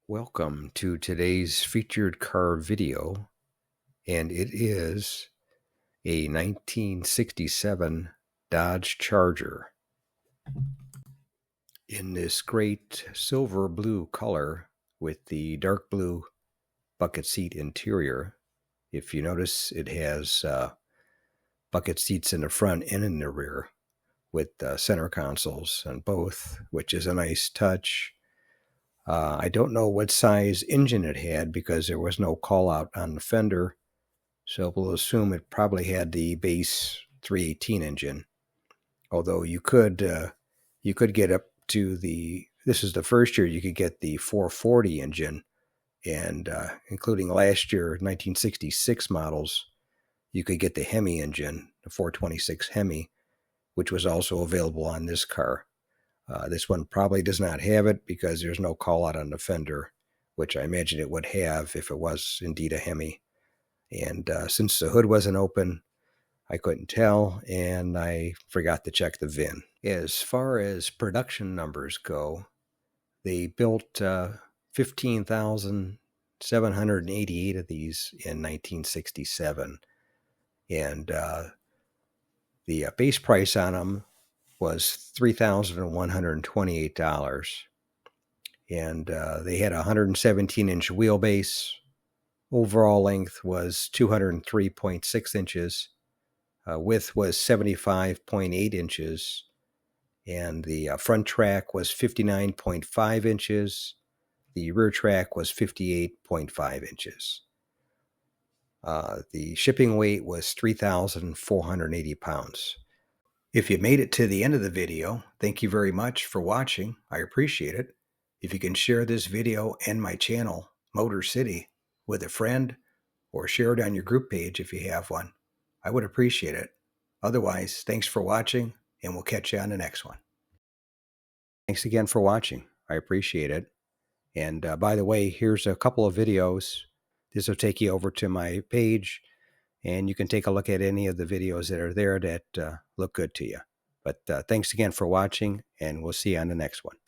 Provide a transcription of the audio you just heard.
Welcome to today's featured car video, and it is a 1967 Dodge Charger in this great silver blue color with the dark blue bucket seat interior. If you notice, it has bucket seats in the front and in the rear with center consoles on both, which is a nice touch. I don't know what size engine it had because there was no call out on the fender, so we'll assume it probably had the base 318 engine. Although you could get up to this is the first year you could get the 440 engine, and including last year 1966 models, you could get the Hemi engine, the 426 Hemi, which was also available on this car. This one probably does not have it because there's no call out on the fender, which I imagine it would have if it was indeed a Hemi. And since the hood wasn't open, I couldn't tell, and I forgot to check the VIN. As far as production numbers go, they built 15,788 of these in 1967, and the base price on them was $3,128, and they had a 117-inch wheelbase. Overall length was 203.6 inches. Width was 75.8 inches, and the front track was 59.5 inches. The rear track was 58.5 inches. The shipping weight was 3,480 pounds. If you made it to the end of the video, thank you very much for watching. I appreciate it. If you can share this video and my channel, Motor City, with a friend, or share it on your group page if you have one, I would appreciate it. Otherwise, thanks for watching, and we'll catch you on the next one. Thanks again for watching. I appreciate it. And by the way, here's a couple of videos. This will take you over to my page, and you can take a look at any of the videos that are there that look good to you. But thanks again for watching, and we'll see you on the next one.